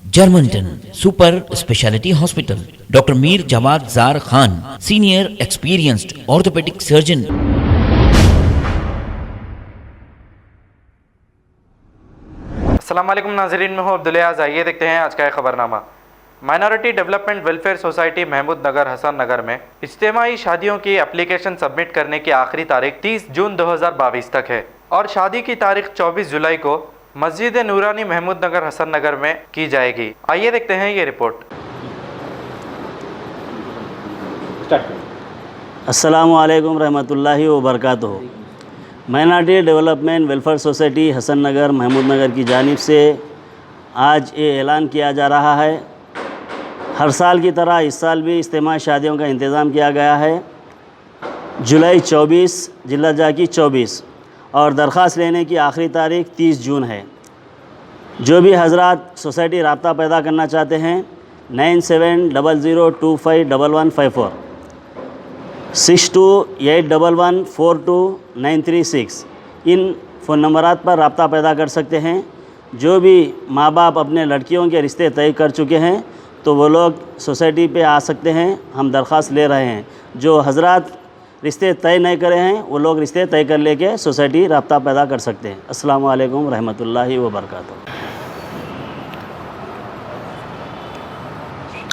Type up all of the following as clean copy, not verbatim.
Germanton super speciality hospital, doctor Mir Jawad Zar Khan, senior experienced orthopaedic surgeon. अस्सलाम वालेकुम नाज़रीन, मैं हूँ अब्दुल-याज़। आइए देखते हैं आज का खबरनामा। Minority development welfare society Mahmood Nagar Hasan Nagar में इज्तिमाई शादियों की एप्लीकेशन सबमिट करने की आखिरी तारीख 30 जून 2022 तक है और शादी की तारीख 24 जुलाई को मस्जिद नूरानी महमूद नगर हसन नगर में की जाएगी। आइए देखते हैं ये रिपोर्ट। अस्सलामु अलैकुम रहमतुल्लाहि व बरकातुहू। Minority development welfare society Hasan Nagar Mahmood Nagar की जानिब से आज ये ऐलान किया जा रहा है, हर साल की तरह इस साल भी इज्तिमाई शादियों का इंतज़ाम किया गया है। जुलाई 24, जिल्हज की 24 और दरख्वास्त लेने की आखिरी तारीख 30 जून है। जो भी हजरात सोसाइटी रब्ता पैदा करना चाहते हैं 9700251154 6281142936 इन फ़ोन नंबरात पर रब्ता पैदा कर सकते हैं। जो भी माँ बाप अपने लड़कियों के रिश्ते तय कर चुके हैं तो वो लोग सोसाइटी पे आ सकते हैं, हम दरख्वास्त ले रहे हैं। जो हजरात रिश्ते तय नहीं करे हैं वो लोग रिश्ते तय कर लेके सोसाइटी रब्ता पैदा कर सकते हैं। अस्सलामु अलैकुम रहमतुल्लाहि व बरकातुहू।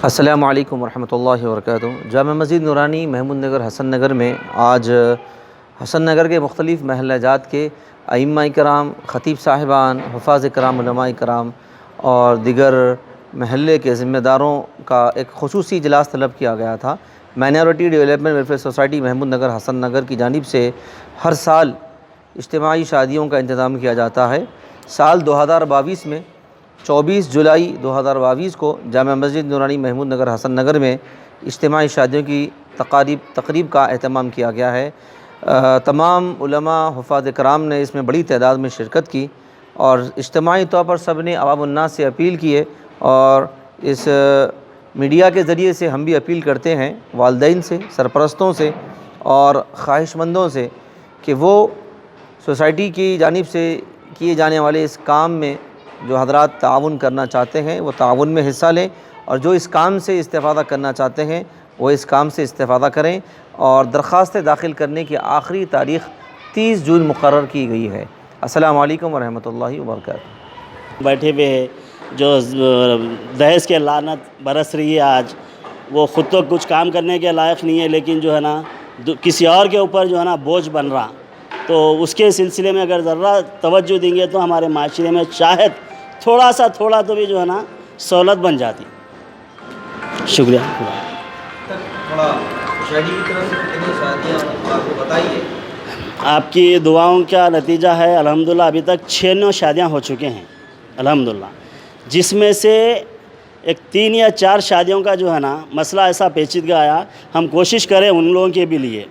अस्सलामु अलैकुम वरहमतुल्लाहि वबरकातुहू। जामा मस्जिद नूरानी महमूद नगर हसन नगर में आज हसन नगर के मुख्तलिफ़ महल्लाजात के अइम्मा कराम, ख़तीब साहिबान, हुफ़ाज़ कराम, उलमा कराम और दिगर महल्ले के ज़िम्मेदारों का एक ख़ुसूसी इजलास तलब किया गया था। Minority development welfare society Mahmood Nagar Hasan Nagar की जानिब से हर साल इज्तिमाई शादियों का इंतज़ाम किया जाता है। साल 2022 में 24 जुलाई 2022 को जामा मस्जिद नूरानी महमूद नगर हसन नगर में इज्तिमाई शादियों की तक़रीब का एहतमाम किया गया है। तमाम उलमा, हुफ़ाज़ कराम ने इसमें बड़ी तादाद में शिरकत की और इज्तिमाई तौर पर सब ने अवामुन्नास से अपील की है और इस मीडिया के ज़रिए से हम भी अपील करते हैं वालिदैन से, सरपरस्तों से और ख्वाहिशमंदों से कि वो सोसाइटी की जानिब से किए जाने वाले इस काम में जो हजरात ताउन करना चाहते हैं वो ताउन में हिस्सा लें और जो इस काम से इस्तिफ़ादा करना चाहते हैं वो इस काम से इस्तिफ़ादा करें। और दरख्वास्तें दाखिल करने की आखिरी तारीख़ 30 जून मुकर्रर की गई है। अस्सलामु अलैकुम वरहमतुल्लाहि वबरकातुहू। बैठे हुए जो दहेज के लानत बरस रही है आज, वो ख़ुद तो कुछ काम करने के लायक नहीं है, लेकिन जो है ना किसी और के ऊपर जो है ना बोझ बन रहा, तो उसके सिलसिले में अगर ज़रा तवज्जो देंगे तो हमारे माशरे में शायद थोड़ा तो भी जो है ना सहूलत बन जाती। शुक्रिया। आपकी दुआओं का नतीजा है अल्हम्दुलिल्लाह अभी तक 6 शादियाँ हो चुके हैं अल्हम्दुलिल्लाह, जिसमें से एक 3 या 4 शादियों का जो है ना मसला ऐसा पेचीदगा आया। हम कोशिश करें उन लोगों के भी लिए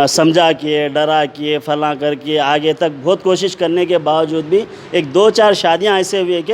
समझा के, डरा के, फला करके आगे तक बहुत कोशिश करने के बावजूद भी एक 2-4 शादियां ऐसे हुए कि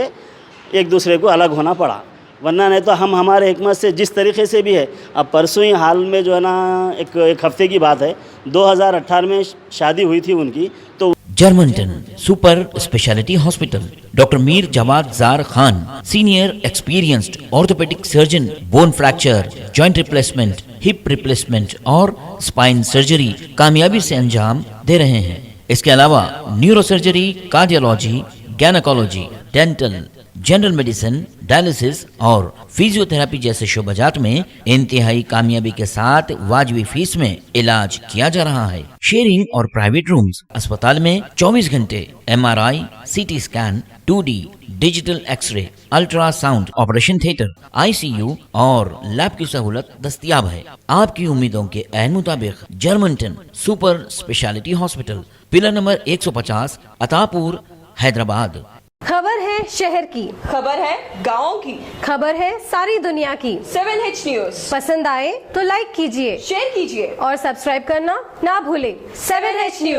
एक दूसरे को अलग होना पड़ा, वरना नहीं तो हम हमारे हिकमत से जिस तरीक़े से भी है। अब परसों ही हाल में जो है ना एक हफ़्ते की बात है, 2018 में शादी हुई थी उनकी। तो Germanten super speciality hospital, doctor Mir Jawad Zar Khan, senior experienced orthopaedic surgeon, bone fracture, joint replacement, hip replacement और स्पाइन सर्जरी कामयाबी से अंजाम दे रहे हैं। इसके अलावा neuro surgery, cardiology, gynaecology, dental, general medicine, dialysis और फिजियोथेरेपी जैसे शोबाजात में इंतहाई कामयाबी के साथ वाजिबी फीस में इलाज किया जा रहा है। शेयरिंग और प्राइवेट रूम्स, अस्पताल में 24 घंटे MRI, CT scan, 2D digital x ray, ultrasound, operation theatre, ICU और लैब की सहूलत दस्तयाब है। आपकी उम्मीदों के ऐन मुताबिक Germanten super speciality hospital, pillar number 150, Attapur, Hyderabad. खबर है शहर की, खबर है गाँव की, खबर है सारी दुनिया की। 7H न्यूज़ पसंद आए तो लाइक कीजिए, शेयर कीजिए और सब्सक्राइब करना ना भूलें। 7H news.